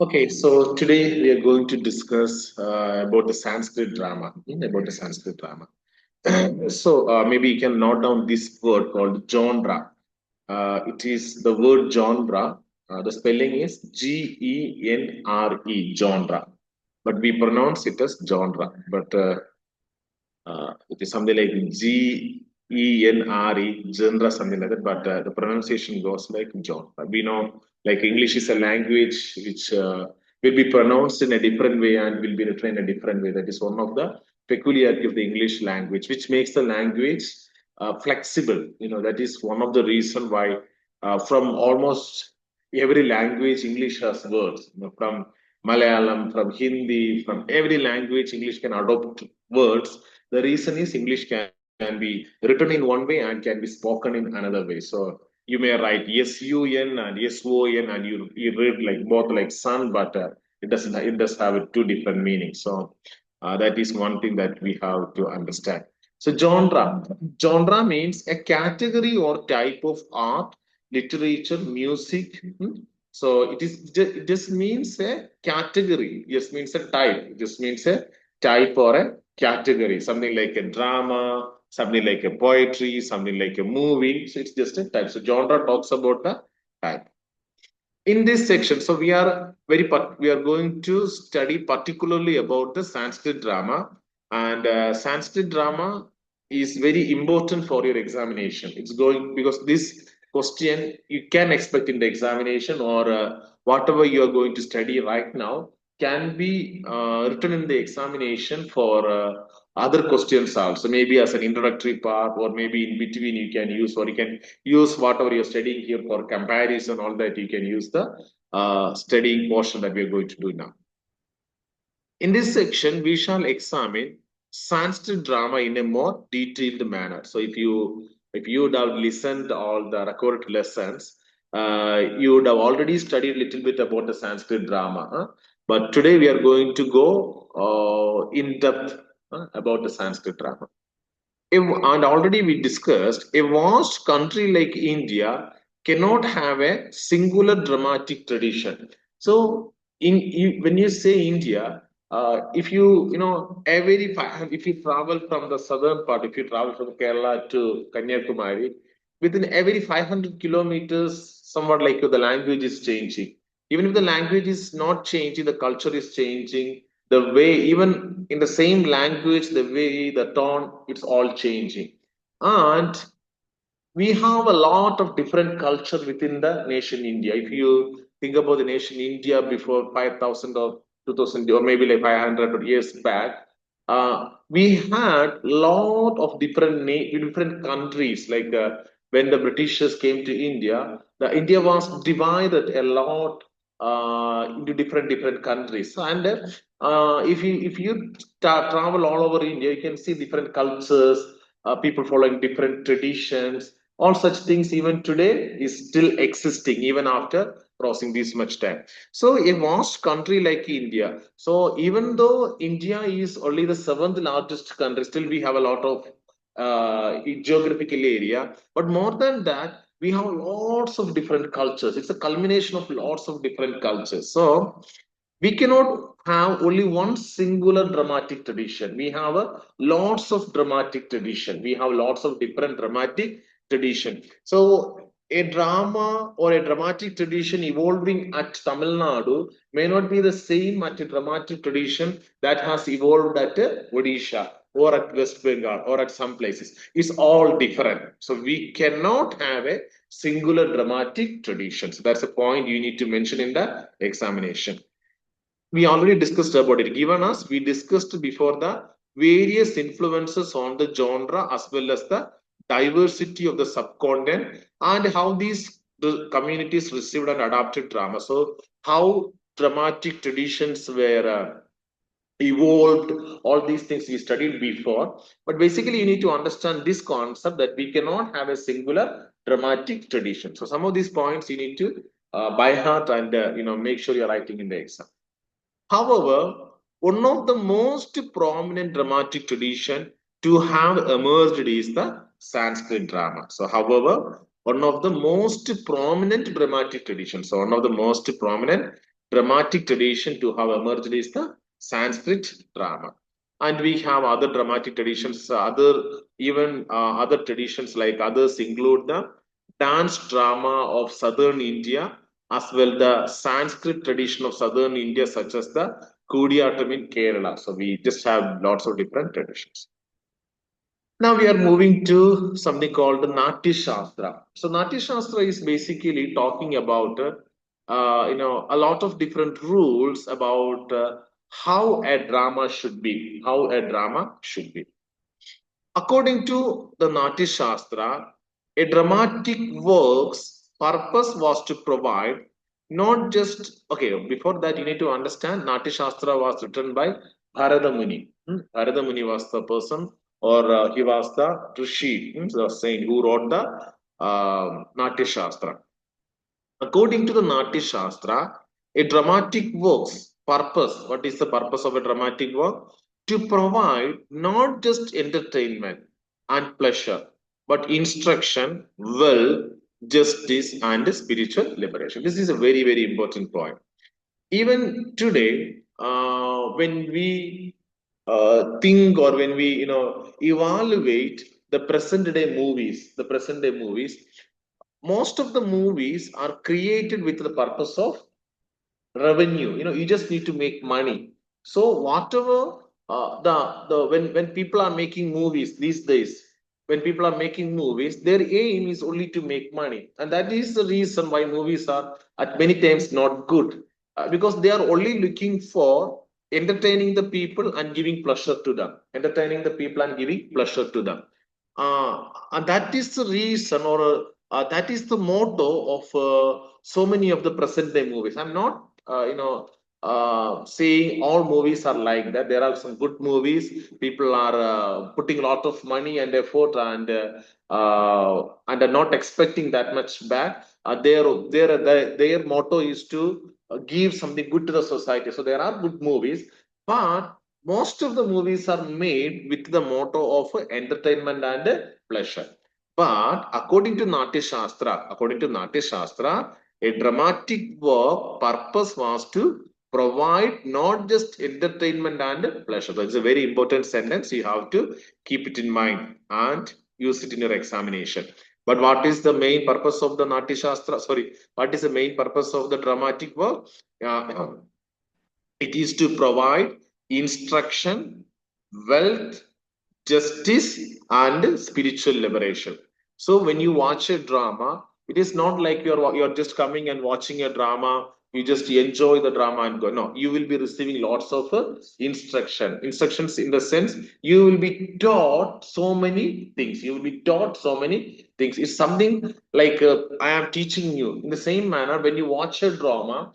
Okay, so today we are going to discuss about the Sanskrit drama. About the Sanskrit drama. So maybe you can note down this word called genre. It is the word genre. The spelling is Genre, genre. But we pronounce it as genre. But it is something like Genre, genre, something like that. But the pronunciation goes like genre. We know, like English is a language which will be pronounced in a different way and will be written in a different way. That is one of the peculiarity of the English language, which makes the language flexible. That is one of the reason why from almost every language, English has words. From Malayalam, from Hindi, from every language, English can adopt words. The reason is English can be written in one way and can be spoken in another way. So you may write SUN and SON and you read like both like sun, but it does have two different meanings. So that is one thing that we have to understand. So genre means a category or type of art, literature, music. So it just means a category. It just means a type. It just means a type or a category, something like a drama, something like a poetry, something like a movie. So it's just a type. So genre talks about the type. In this section, so we are going to study particularly about the Sanskrit drama, and Sanskrit drama is very important for your examination. It's going because this question you can expect in the examination or whatever you are going to study right now can be written in the examination for other questions also, maybe as an introductory part or maybe in between you can use, or you can use whatever you're studying here for comparison, all that you can use the studying portion that we are going to do now. In this section, we shall examine Sanskrit drama in a more detailed manner. So if you would have listened all the recorded lessons, you would have already studied a little bit about the Sanskrit drama. But today we are going to go in depth about the Sanskrit drama. And already we discussed, a vast country like India cannot have a singular dramatic tradition. So, when you say India, if if you travel from the southern part, if you travel from Kerala to Kanyakumari, within every 500 kilometers, somewhat like the language is changing. Even if the language is not changing, the culture is changing, the way, even in the same language, the way, the tone, it's all changing. And we have a lot of different culture within the nation India. If you think about the nation India before 5,000 or 2,000 or maybe like 500 years back, we had lot of different countries. Like when the Britishers came to India, the India was divided a lot into different countries. And if you travel all over India, you can see different cultures, people following different traditions. All such things even today is still existing even after crossing this much time. So a vast country like India, so even though India is only the seventh largest country, still we have a lot of geographical area. But more than that, we have lots of different cultures. It's a culmination of lots of different cultures. So we cannot have only one singular dramatic tradition. We have a lots of dramatic tradition. We have lots of different dramatic tradition. So a drama or a dramatic tradition evolving at Tamil Nadu may not be the same at a dramatic tradition that has evolved at Odisha or at West Bengal or at some places. It's all different. So we cannot have a singular dramatic tradition. So that's a point you need to mention in the examination. We already discussed about it. Given us, we discussed before the various influences on the genre as well as the diversity of the subcontinent and how the communities received and adapted drama. So, how dramatic traditions were evolved, all these things we studied before. But basically, you need to understand this concept that we cannot have a singular dramatic tradition. So, some of these points you need to by heart and make sure you're writing in the exam. However, one of the most prominent dramatic tradition to have emerged is the Sanskrit drama. So, however, one of the most prominent dramatic traditions, so one of the most prominent dramatic tradition to have emerged is the Sanskrit drama. And we have other dramatic traditions, other traditions like others include the dance drama of southern India, as well the Sanskrit tradition of southern India, such as the Kudiyattam in Kerala. So we just have lots of different traditions. Now we are moving to something called the Natya Shastra. So Natya Shastra is basically talking about a lot of different rules about how a drama should be, how a drama should be. According to the Natya Shastra, a dramatic work's purpose was to provide not just, okay, before that you need to understand Natya Shastra was written by Bharata Muni. Bharata Muni was the person, or he was the Rishi, the saint who wrote the Natya Shastra. According to the Natya Shastra, a dramatic work's purpose, what is the purpose of a dramatic work? To provide not just entertainment and pleasure, but instruction, will, justice, and spiritual liberation. This is a very, very important point. Even today, when we think, or when we evaluate the present day movies, most of the movies are created with the purpose of revenue. You just need to make money. So whatever the when people are making movies these days, when people are making movies, their aim is only to make money, and that is the reason why movies are at many times not good, because they are only looking for entertaining the people and giving pleasure to them, entertaining the people and giving pleasure to them. And that is the reason, or that is the motto of so many of the present day movies. I'm not, saying all movies are like that. There are some good movies. People are putting a lot of money and effort, and are not expecting that much back. Their motto is to give something good to the society. So there are good movies, but most of the movies are made with the motto of entertainment and pleasure. But according to Natya Shastra, a dramatic work purpose was to provide not just entertainment and pleasure. That's a very important sentence. You have to keep it in mind and use it in your examination. But what is the main purpose of the Natya Shastra? Sorry, what is the main purpose of the dramatic work? It is to provide instruction, wealth, justice, and spiritual liberation. So when you watch a drama, it is not like you're just coming and watching a drama. You just enjoy the drama and go. No, you will be receiving lots of instructions in the sense you will be taught so many things. You will be taught so many things. It's something like I am teaching you. In the same manner, when you watch a drama,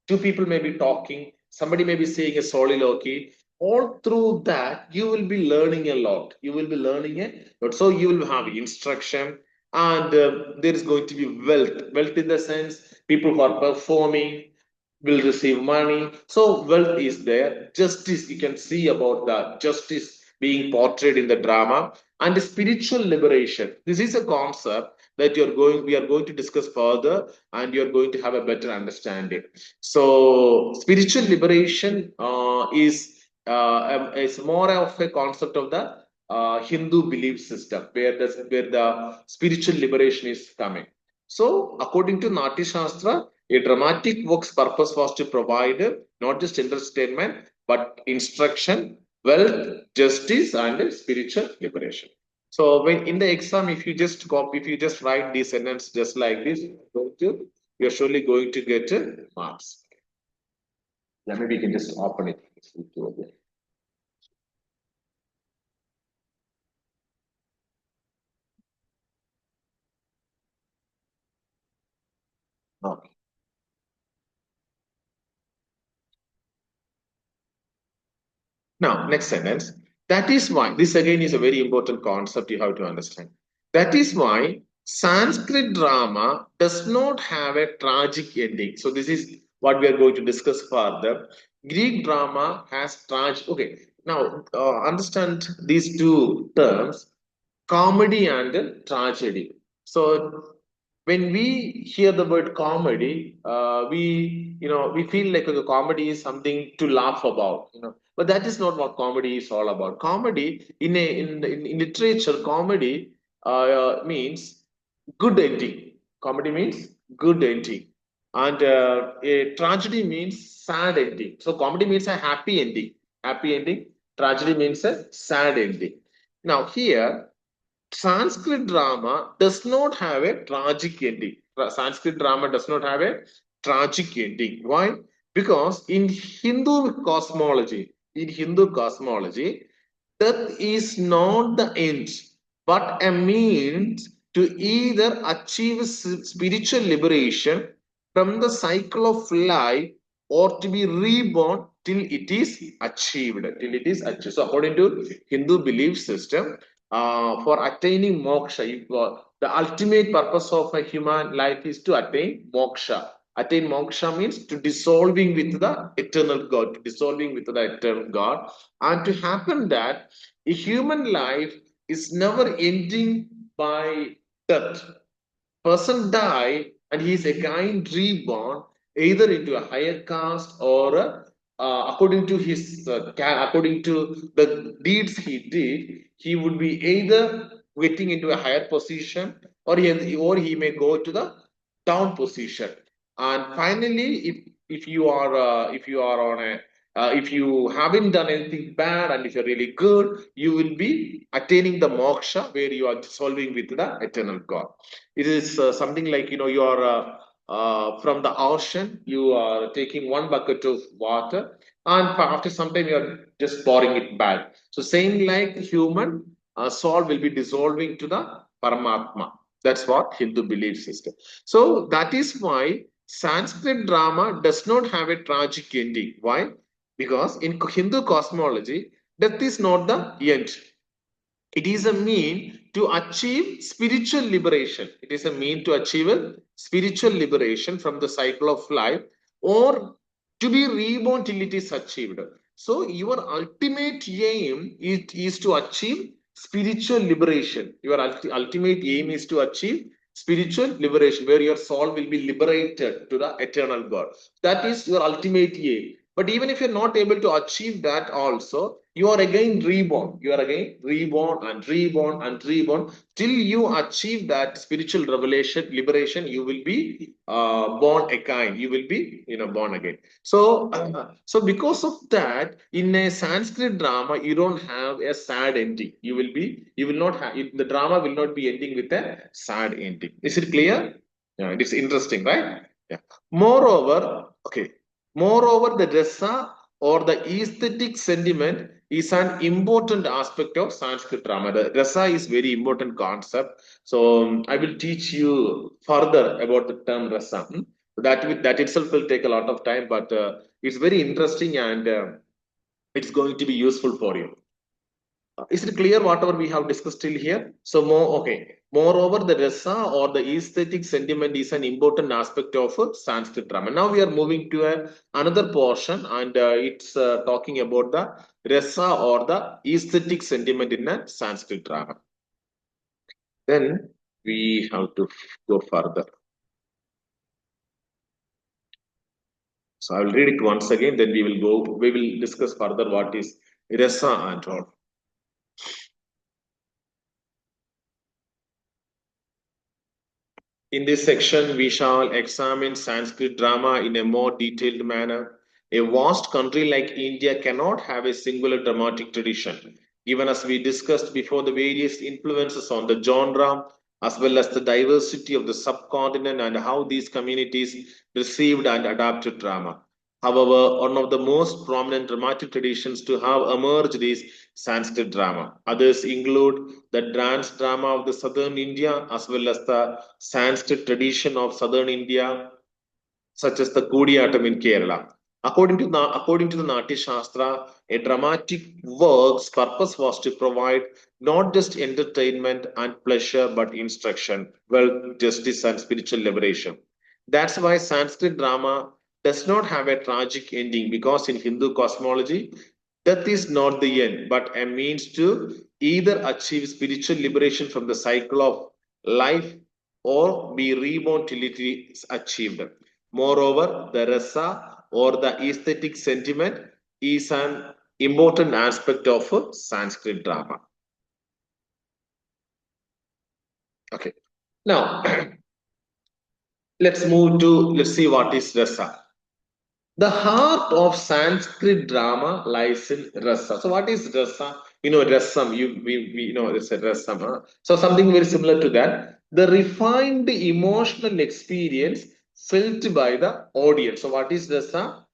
two people may be talking, somebody may be saying a soliloquy. All through that, you will be learning a lot. You will be learning a lot. So you will have instruction, and there is going to be wealth. Wealth in the sense people who are performing will receive money. So wealth is there. Justice, you can see about the justice being portrayed in the drama, and spiritual liberation. This is a concept that we are going to discuss further, and you're going to have a better understanding. So spiritual liberation is more of a concept of the Hindu belief system, where the spiritual liberation is coming. So according to Natya Shastra, a dramatic work's purpose was to provide not just entertainment but instruction, wealth, justice, and spiritual liberation. So when in the exam, if you just write these sentences just like this, you're surely going to get marks. Yeah, maybe you can just open it. Okay. Now, next sentence. That is why, this again is a very important concept you have to understand. That is why Sanskrit drama does not have a tragic ending. So, this is what we are going to discuss further. Greek drama has tragic. Okay, now understand these two terms, comedy and tragedy. So, when we hear the word comedy, we feel like a comedy is something to laugh about, but that is not what comedy is all about. Comedy in literature, comedy means good ending. Comedy means good ending, and a tragedy means sad ending. So comedy means a happy ending. Happy ending. Tragedy means a sad ending. Now here, Sanskrit drama does not have a tragic ending. Sanskrit drama does not have a tragic ending. Why? Because in Hindu cosmology, death is not the end, but a means to either achieve spiritual liberation from the cycle of life or to be reborn till it is achieved. Till it is achieved. So, according to Hindu belief system, for attaining moksha, the ultimate purpose of a human life is to attain moksha. Attain moksha means to dissolving with the eternal God, to dissolving with the eternal God, and to happen that a human life is never ending by death. Person die and he is again reborn either into a higher caste or according to his according to the deeds he did, he would be either getting into a higher position or he may go to the down position. And finally, if you are on a if you haven't done anything bad and if you're really good, you will be attaining the moksha where you are dissolving with the eternal God. It is something like, you are from the ocean, you are taking one bucket of water, and after some time, you are just pouring it back. So, same like human soul will be dissolving to the Paramatma. That's what Hindu belief system. So, that is why Sanskrit drama does not have a tragic ending. Why? Because in Hindu cosmology, death is not the end. It is a mean to achieve spiritual liberation. It is a mean to achieve a spiritual liberation from the cycle of life or to be reborn till it is achieved. So, your ultimate aim is to achieve spiritual liberation. Your ultimate aim is to achieve spiritual liberation, where your soul will be liberated to the eternal God. That is your ultimate aim. But even if you're not able to achieve that, also, you are again reborn. You are again reborn and reborn and reborn till you achieve that spiritual revelation, liberation. You will be born again. You will be, born again. So because of that, in a Sanskrit drama, you don't have a sad ending. You will not have the drama will not be ending with a sad ending. Is it clear? Yeah, it is interesting, right? Yeah. Moreover, okay. Moreover, the rasa or the aesthetic sentiment is an important aspect of Sanskrit drama. The rasa is very important concept. So I will teach you further about the term rasa. That itself will take a lot of time, but it's very interesting and it's going to be useful for you. Is it clear whatever we have discussed till here? So okay. Moreover, the rasa or the aesthetic sentiment is an important aspect of Sanskrit drama. Now we are moving to another portion, and it's talking about the rasa or the aesthetic sentiment in a Sanskrit drama. Then we have to go further. So I will read it once again. Then we will discuss further what is rasa and all. In this section, we shall examine Sanskrit drama in a more detailed manner. A vast country like India cannot have a singular dramatic tradition, even as we discussed before the various influences on the genre, as well as the diversity of the subcontinent and how these communities received and adapted drama. However, one of the most prominent dramatic traditions to have emerged is Sanskrit drama. Others include the dance drama of the southern India as well as the Sanskrit tradition of southern India, such as the Kudiyattam in Kerala. According to the Natya Shastra, a dramatic work's purpose was to provide not just entertainment and pleasure, but instruction, wealth, justice, and spiritual liberation. That's why Sanskrit drama does not have a tragic ending, because in Hindu cosmology, death is not the end, but a means to either achieve spiritual liberation from the cycle of life or be reborn till it is achieved. Moreover, the rasa or the aesthetic sentiment is an important aspect of Sanskrit drama. Okay. Now, let's see what is rasa. The heart of Sanskrit drama lies in rasa. So, what is rasa? You know, rasam. We know it's a rasam. Huh? So, something very similar to that. The refined emotional experience felt by the audience. So, what is rasa?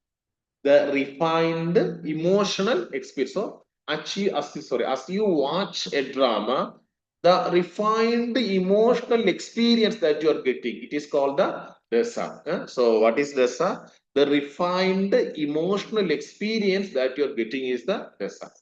The refined emotional experience. So, as you watch a drama, the refined emotional experience that you are getting, it is called the rasa. So, what is rasa? The refined emotional experience that you are getting is the rasa.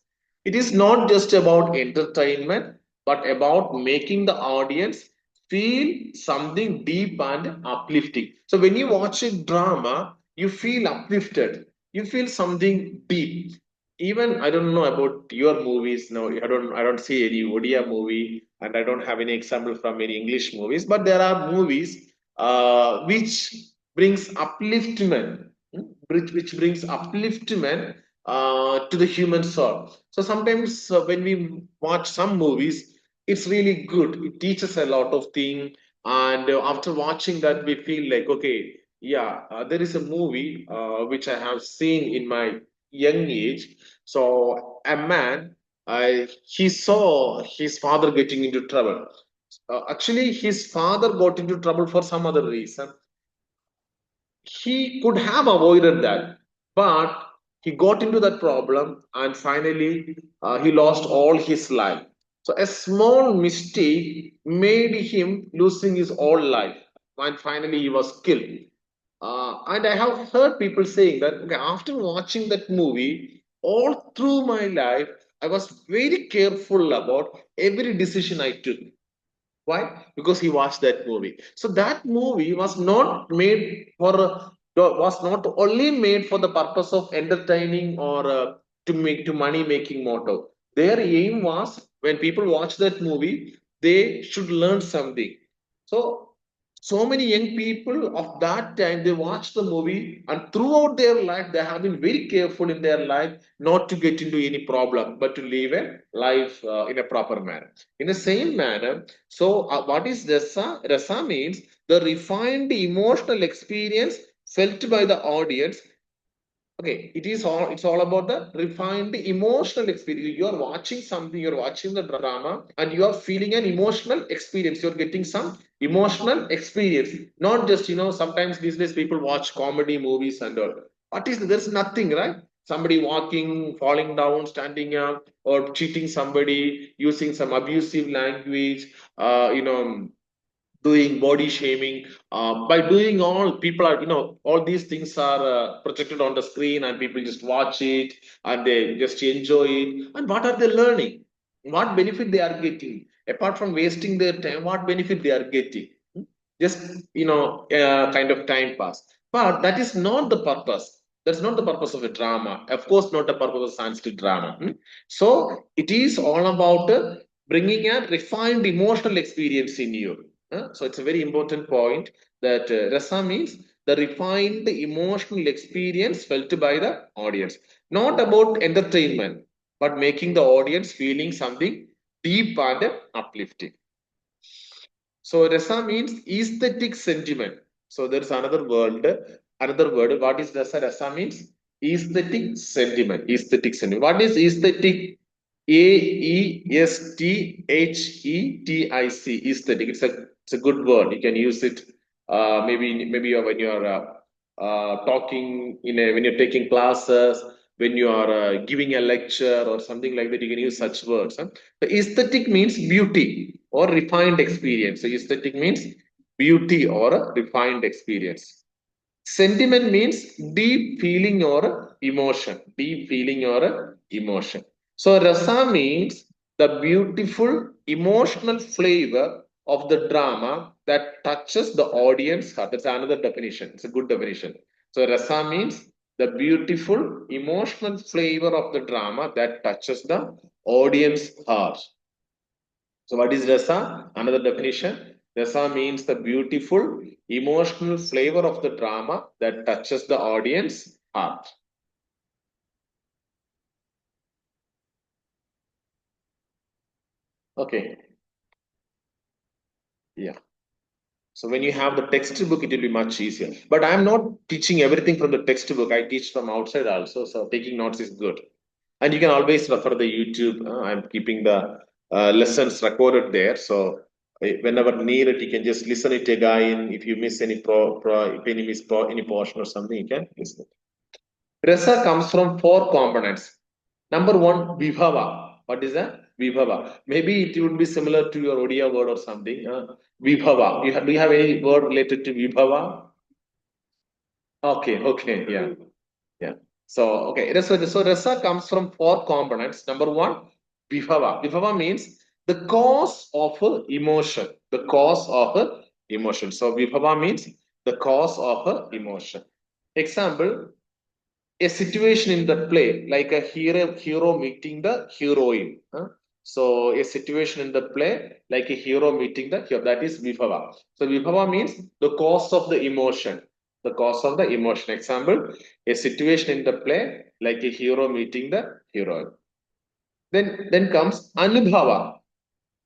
It is not just about entertainment, but about making the audience feel something deep and uplifting. So, when you watch a drama, you feel uplifted, you feel something deep. Even I don't know about your movies. No, I don't see any Odia movie, and I don't have any example from any English movies, but there are movies which brings upliftment, which brings upliftment to the human soul. So sometimes when we watch some movies, it's really good, it teaches a lot of things, and after watching that we feel like, okay, yeah, there is a movie which I have seen in my young age. So a man, he saw his father getting into trouble. Actually, his father got into trouble for some other reason. He could have avoided that, but he got into that problem, and finally he lost all his life. So a small mistake made him losing his whole life, and finally he was killed. And I have heard people saying that, okay, after watching that movie, all through my life, I was very careful about every decision I took. Why? Because he watched that movie. So that movie was not only made for the purpose of entertaining or to money making motto. Their aim was, when people watch that movie, they should learn something. So many young people of that time, they watch the movie, and throughout their life they have been very careful in their life not to get into any problem, but to live a life in a proper manner. In the same manner, so what is rasa? Rasa means the refined emotional experience felt by the audience. Okay, it's all about the refined emotional experience. You are watching something, you're watching the drama, and you are feeling an emotional experience. You're getting some emotional experience. Not just, sometimes these days people watch comedy movies and all. What is there's nothing, right? Somebody walking, falling down, standing up, or cheating somebody, using some abusive language, doing body shaming. By doing all, people are, all these things are projected on the screen, and people just watch it and they just enjoy it. And what are they learning? What benefit they are getting? Apart from wasting their time, what benefit they are getting? Just, kind of time pass. But that is not the purpose. That's not the purpose of a drama. Of course, not the purpose of Sanskrit drama. So it is all about bringing a refined emotional experience in you. So it's a very important point that rasa means the refined emotional experience felt by the audience. Not about entertainment, but making the audience feeling something deep and uplifting. So rasa means aesthetic sentiment. So there's another word. Another word. What is rasa? Rasa means aesthetic sentiment. Aesthetic sentiment. What is aesthetic? Aesthetic. Aesthetic. It's a good word. You can use it. Maybe when you're talking when you're taking classes, when you are giving a lecture or something like that. You can use such words. Huh? The aesthetic means beauty or refined experience. So aesthetic means beauty or a refined experience. Sentiment means deep feeling or emotion. Deep feeling or emotion. So rasa means the beautiful emotional flavor of the drama that touches the audience heart. That's another definition. It's a good definition. So rasa means the beautiful emotional flavor of the drama that touches the audience heart. So what is rasa? Another definition. Rasa means the beautiful emotional flavor of the drama that touches the audience heart. Okay. Yeah. So when you have the textbook, it will be much easier. But I'm not teaching everything from the textbook. I teach from outside also. So taking notes is good. And you can always refer the YouTube. I'm keeping the lessons recorded there. So whenever needed, you can just listen it again. If you miss any if any miss any portion or something, you can listen. Rasa comes from four components. Number one, vibhava. What is that? Vibhava. Maybe it would be similar to your Odia word or something. Vibhava. Do you have any word related to vibhava? Okay, yeah, yeah. So, okay, so rasa comes from four components. Number one, vibhava. Vibhava means the cause of a emotion. The cause of a emotion. So, vibhava means the cause of a emotion. Example, a situation in the play, like a hero meeting the heroine. So a situation in the play, like a hero meeting the hero, that is vibhava. So vibhava means the cause of the emotion. The cause of the emotion. Example, a situation in the play, like a hero meeting the heroine. Then comes anubhava.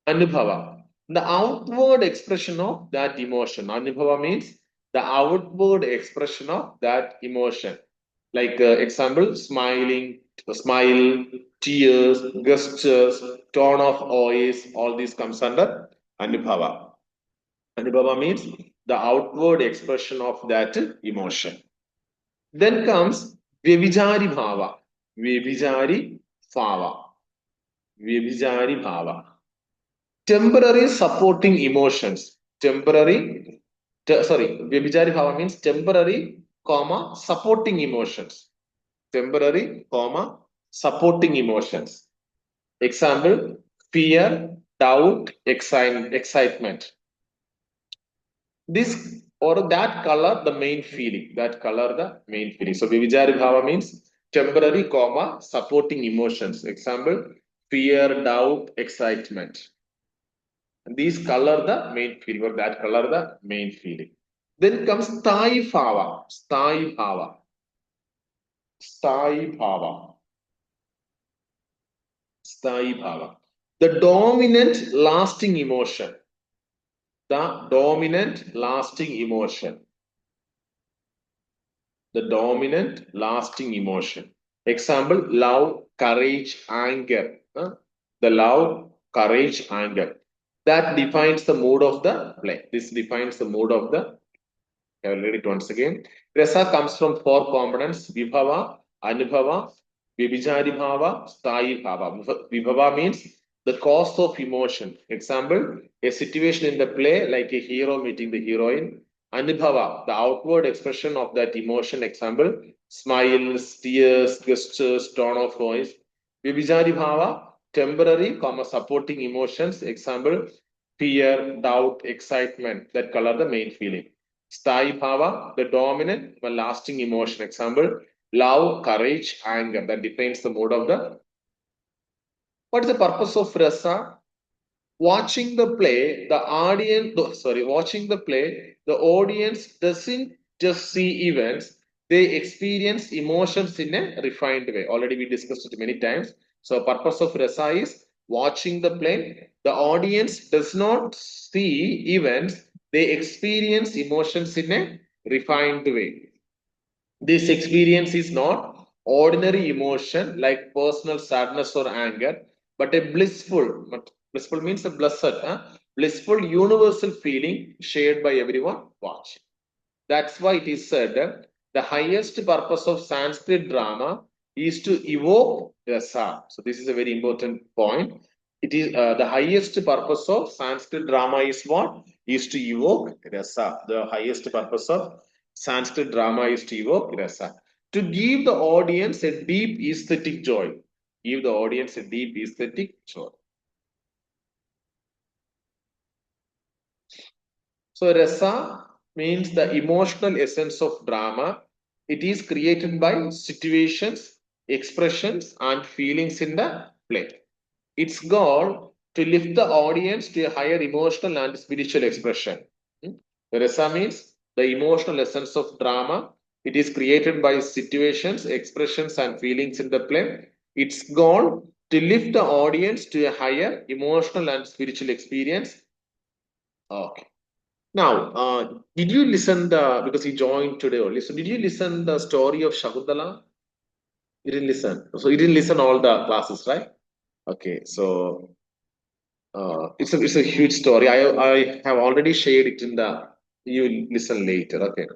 Anubhava. The outward expression of that emotion. Anubhava means the outward expression of that emotion. Like example, smiling, smile, tears, gestures, tone of voice, all these comes under Anubhava. Anubhava means the outward expression of that emotion. Then comes Vyabhijari Bhava. Vyabhijari Bhava. Vyabhijari Bhava. Temporary supporting emotions. Vyabhijari Bhava means temporary, comma, supporting emotions. Temporary, comma, supporting emotions. Example, fear, doubt, excitement. This or that color the main feeling. That color the main feeling. So Vyabhijari Bhava means temporary, comma, supporting emotions. Example, fear, doubt, excitement. These color the main feeling or that color the main feeling. Then comes Sthai Bhava. Sthai Bhava. Sthai Bhava. Sthai Bhava. The dominant lasting emotion. The dominant lasting emotion. The dominant lasting emotion. Example, love, courage, anger. The love, courage, anger. That defines the mood of the play. This defines the mood of the. I will read it once again. Rasa comes from four components: Vibhava, Anubhava, Vyabhijari Bhava, Sthayi Bhava. Vibhava means the cause of emotion. Example, a situation in the play like a hero meeting the heroine. Anubhava, the outward expression of that emotion. Example, smiles, tears, gestures, tone of voice. Vyabhijari Bhava, temporary, comma, supporting emotions. Example, fear, doubt, excitement that color the main feeling. Sthayi Bhava, the dominant, the lasting emotion. Example, love, courage, anger. That defines the mood of the. What is the purpose of rasa? Watching the play, watching the play, the audience doesn't just see events, they experience emotions in a refined way. Already we discussed it many times. So purpose of rasa is watching the play. The audience does not see events, they experience emotions in a refined way. This experience is not ordinary emotion like personal sadness or anger, but a blissful means a blessed, blissful universal feeling shared by everyone watching. That's why it is said that the highest purpose of Sanskrit drama is to evoke rasa. So this is a very important point. It is the highest purpose of Sanskrit drama is what? Is to evoke rasa. The highest purpose of Sanskrit drama is to evoke rasa. To give the audience a deep aesthetic joy. Give the audience a deep aesthetic joy. So rasa means the emotional essence of drama. It is created by situations, expressions, and feelings in the play. Its goal to lift the audience to a higher emotional and spiritual expression. The rasa means the emotional essence of drama. It is created by situations, expressions, and feelings in the play. Its goal to lift the audience to a higher emotional and spiritual experience. Okay. Now, did you listen the because he joined today only? So, did you listen the story of Shakuntala? You didn't listen. So, you didn't listen all the classes, right? Okay. So, it's a huge story. I have already shared it in the. You will listen later. Okay.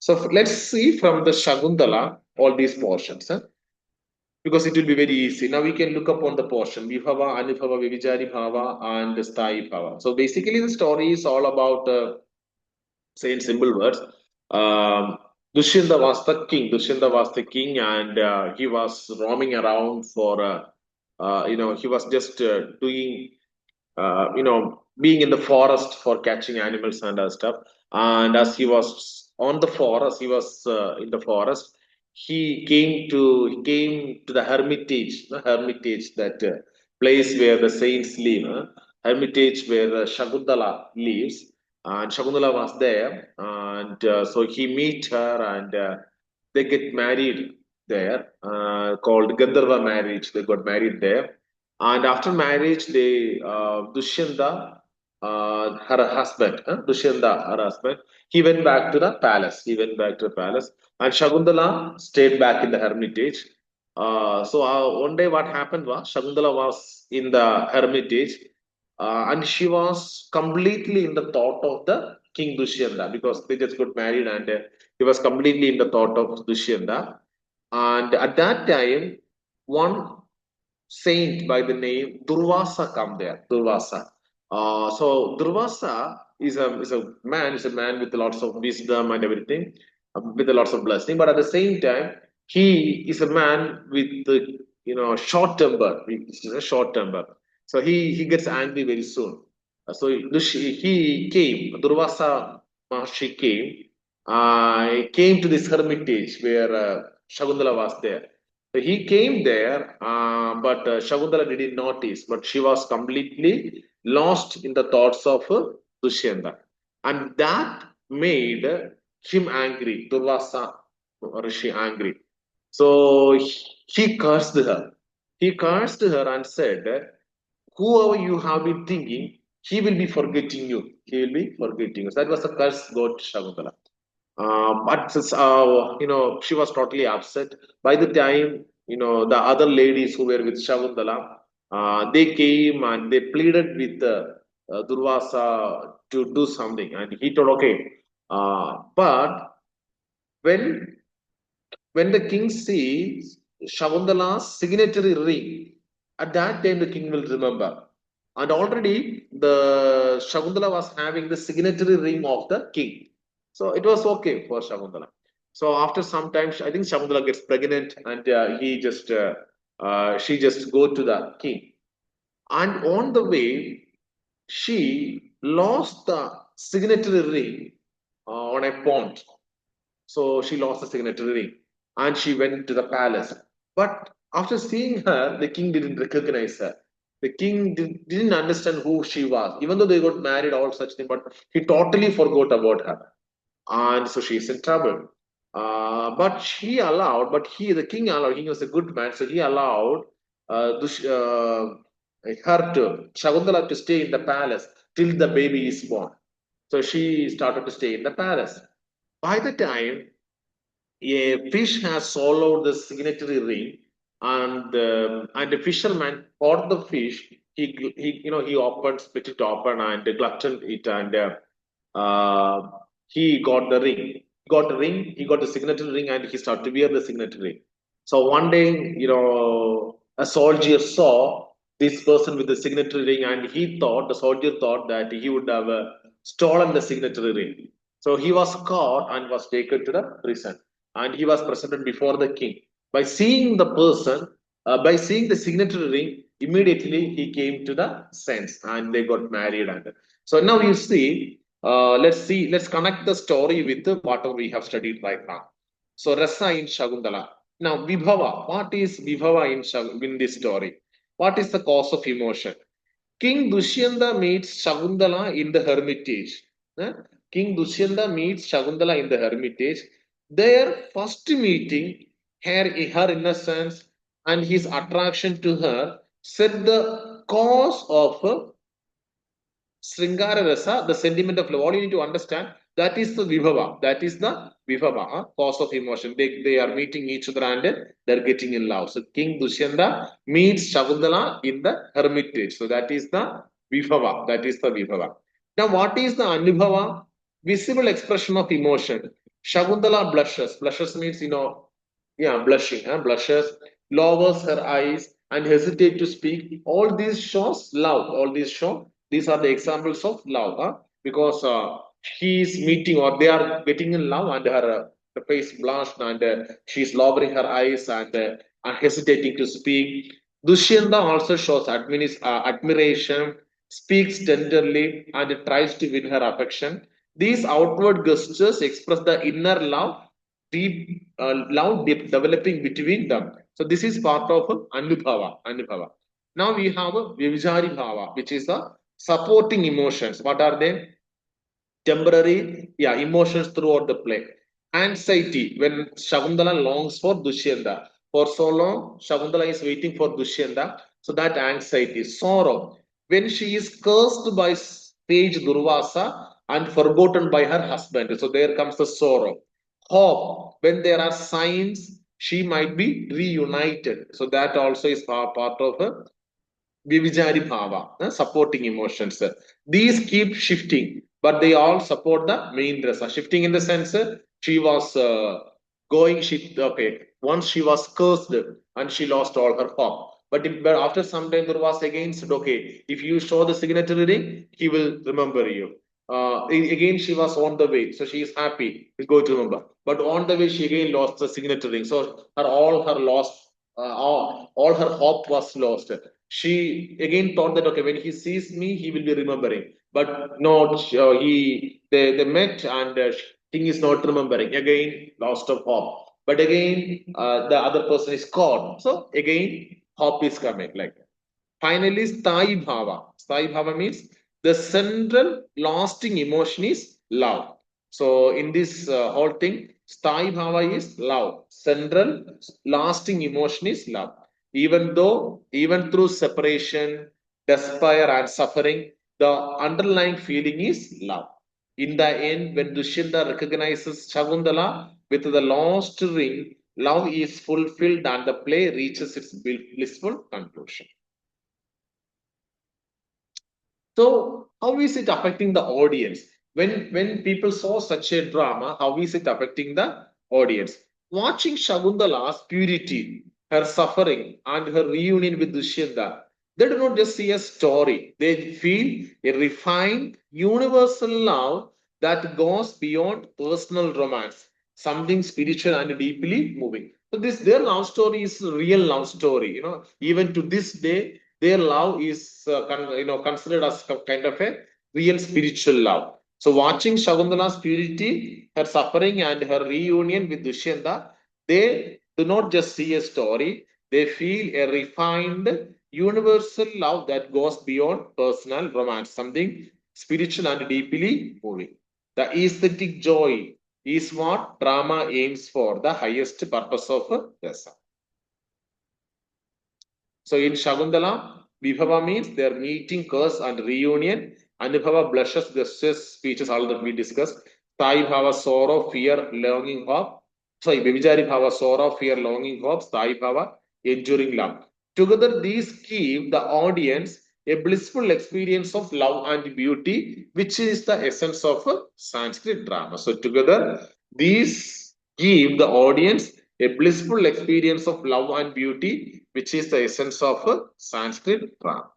So let's see from the Shakuntala all these portions, huh? Because it will be very easy. Now we can look upon the portion Vibhava, Anubhava, Vivijari Bhava, and Sthayi Bhava. So basically, the story is all about, say in simple words, um, Dushyanta was the king. Dushyanta was the king, and he was roaming around for, he was just doing being in the forest for catching animals and other stuff. And as he was on the forest, he was in the forest. He came to the hermitage, that place where the saints live, hermitage where Shakuntala lives, and Shakuntala was there, and so he meet her, and they get married there, called Gandharva marriage. They got married there, and after marriage, Dushyanta, her husband, he went back to the palace. He went back to the palace, and Shakuntala stayed back in the hermitage. So one day, what happened was Shakuntala was in the hermitage, and she was completely in the thought of the King Dushyanta because they just got married, and he was completely in the thought of Dushyanta. And at that time, one saint by the name Durvasa come there. Durvasa. So Durvasa is a man with lots of wisdom and everything, with lots of blessing. But at the same time, he is a man with short temper. He's a short temper. So he gets angry very soon. So he came. Durvasa Maharshi came to this hermitage where Shakuntala was there. So he came there, but Shakuntala didn't notice, but she was completely lost in the thoughts of Dushyanta. And that made him angry, Durvasa Rishi angry. So he cursed her. He cursed her and said, whoever you have been thinking, he will be forgetting you. He will be forgetting you. So that was the curse God Shakuntala. But she was totally upset. By the time the other ladies who were with Shakuntala, they came and they pleaded with Durvasa to do something, and he told, "Okay." But when the king sees Shakuntala's signatory ring, at that time the king will remember. And already the Shakuntala was having the signatory ring of the king. So it was okay for Shakuntala. So after some time, I think Shakuntala gets pregnant, and she just go to the king. And on the way, she lost the signatory ring on a pond. So she lost the signatory ring, and she went to the palace. But after seeing her, the king didn't recognize her. The king didn't understand who she was, even though they got married, all such thing. But he totally forgot about her, and so she's in trouble. The king allowed. He was a good man, so he allowed her to Shakuntala to stay in the palace till the baby is born. So she started to stay in the palace. By the time a fish has swallowed the signatory ring, and the fisherman caught the fish. He opened, split it open, and gluttoned it, and he got the ring. He got the signatory ring, and he started to wear the signatory ring. So one day, a soldier saw this person with the signatory ring, and the soldier thought that he would have stolen the signatory ring. So he was caught and was taken to the prison, and he was presented before the king. By seeing the signatory ring, immediately he came to the sense, and they got married. And so now you see, let's connect the story with whatever we have studied right now. So Rasa in Shakuntala. Now Vibhava, what is Vibhava in this story? What is the cause of emotion? King Dushyanta meets Shakuntala in the hermitage. King Dushyanta meets Shakuntala in the hermitage. Their first meeting, her innocence and his attraction to her set the cause of Sringara Rasa, the sentiment of love. All you need to understand, that is the Vibhava. That is the Vibhava, cause of emotion. They are meeting each other and they're getting in love. So King Dushyanta meets Shakuntala in the hermitage. So that is the Vibhava. That is the Vibhava. Now, what is the Anubhava? Visible expression of emotion. Shakuntala blushes. Blushes means, yeah, blushing, blushes, lowers her eyes and hesitate to speak. All these shows love. All these show these are the examples of love, because he is meeting or they are getting in love and her face blushed and she's lowering her eyes and hesitating to speak. Dushyanta also shows admiration, speaks tenderly and tries to win her affection. These outward gestures express the inner love, deep developing between them. So this is part of Anubhava. Anubhava. Now we have a Vivijari Bhava, which is the supporting emotions. What are they? Temporary, yeah, emotions throughout the play. Anxiety, when Shakuntala longs for Dushyanta. For so long, Shakuntala is waiting for Dushyanta. So that anxiety. Sorrow, when she is cursed by sage Durvasa and forgotten by her husband. So there comes the sorrow. Hope, when there are signs she might be reunited. So that also is part of her Vivijari Bhava, supporting emotions. These keep shifting, but they all support the main rasa. Shifting in the sense, she was okay, once she was cursed and she lost all her hope. But after some time, there was again said, okay, if you show the signatory ring, he will remember you. Again, she was on the way, so she is happy. He's going to remember. But on the way, she again lost the signatory ring. So all her lost, all her hope was lost. She again thought that okay, when he sees me, he will be remembering. But no, they met and King is not remembering. Again, lost of hope. But again, the other person is caught. So again, hope is coming. Like finally, Sthai Bhava. Sthai Bhava means the central lasting emotion is love. So in this whole thing, Sthai Bhava is love. Central lasting emotion is love. Even through separation, despair and suffering, the underlying feeling is love. In the end, when Dushyanta recognizes Shakuntala with the lost ring, love is fulfilled and the play reaches its blissful conclusion. So, how is it affecting the audience? When people saw such a drama, how is it affecting the audience? Watching Shakuntala's purity, her suffering, and her reunion with Dushyanta, they do not just see a story. They feel a refined, universal love that goes beyond personal romance, something spiritual and deeply moving. So this their love story is a real love story. Even to this day, their love is considered as kind of a real spiritual love. So watching Shakuntala's purity, her suffering, and her reunion with Dushyanta, they do not just see a story; they feel a refined, universal love that goes beyond personal romance, something spiritual and deeply moving. The aesthetic joy is what drama aims for, the highest purpose of rasa. So in Shakuntala, Vibhava means their meeting, curse, and reunion. Anubhava blushes, gestures, speeches, all that we discussed. Sthai Bhava, sorrow, fear, longing, hope. Sorry, Vivijari Bhava, sorrow, fear, longing, hope. Sthai Bhava, enduring love. Together, these give the audience a blissful experience of love and beauty, which is the essence of a Sanskrit drama. So together, these give the audience a blissful experience of love and beauty, which is the essence of a Sanskrit drama.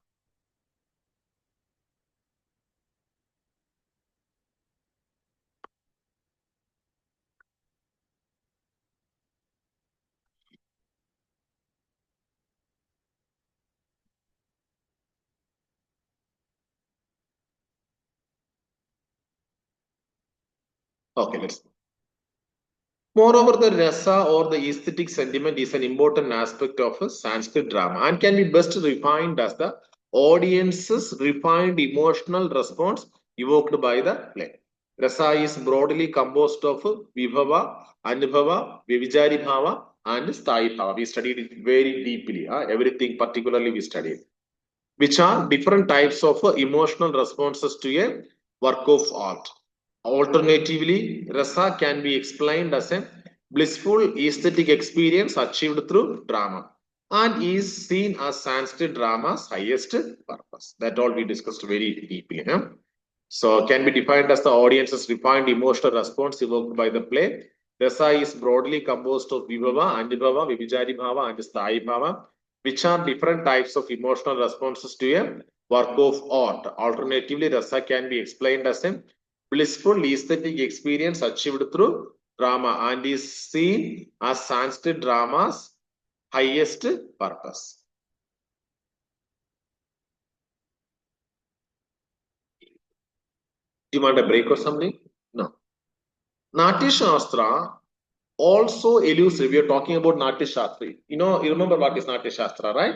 Okay, let's. Moreover, the rasa or the aesthetic sentiment is an important aspect of a Sanskrit drama and can be best refined as the audience's refined emotional response evoked by the play. Rasa is broadly composed of Vibhava, Anubhava, Vivichari Bhava, and Sthayi Bhava. We studied it very deeply. Everything particularly we studied, which are different types of emotional responses to a work of art. Alternatively, rasa can be explained as a blissful aesthetic experience achieved through drama and is seen as Sanskrit drama's highest purpose. That all we discussed very deeply. Huh? So, can be defined as the audience's refined emotional response evoked by the play. Rasa is broadly composed of Vibhava, Anubhava, Vivichari Bhava, and Sthayi Bhava, which are different types of emotional responses to a work of art. Alternatively, rasa can be explained as a blissful aesthetic experience achieved through drama and is seen as Sanskrit drama's highest purpose. Do you want a break or something? No. Natya Shastra also elusive. We are talking about Natya Shastra. You remember what is Natya Shastra, right?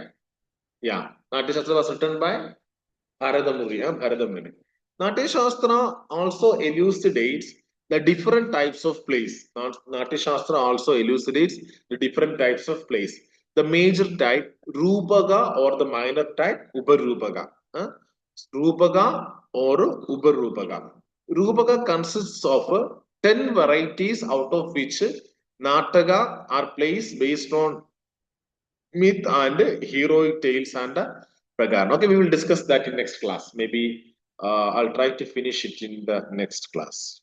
Yeah. Natya Shastra was written by Bharadamuni. Natya Shastra also elucidates the different types of plays. Natya Shastra also elucidates the different types of plays. The major type, Rupaga, or the minor type, Uparupaga. Rupaga or Uparupaga. Rupaga consists of 10 varieties, out of which Nataka are plays based on myth and heroic tales and Pragan. Okay, we will discuss that in next class. Maybe I'll try to finish it in the next class.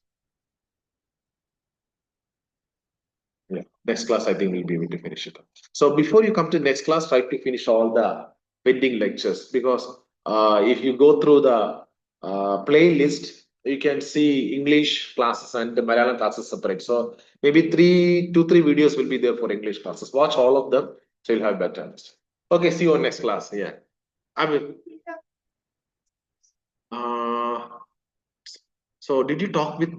Yeah, next class I think we'll be able to finish it. So before you come to next class, try to finish all the pending lectures, because if you go through the playlist, you can see English classes and the Malayalam classes separate. So maybe two, three videos will be there for English classes. Watch all of them, so you'll have better understanding. Okay, see you on next class. Yeah. I mean, uh, so did you talk with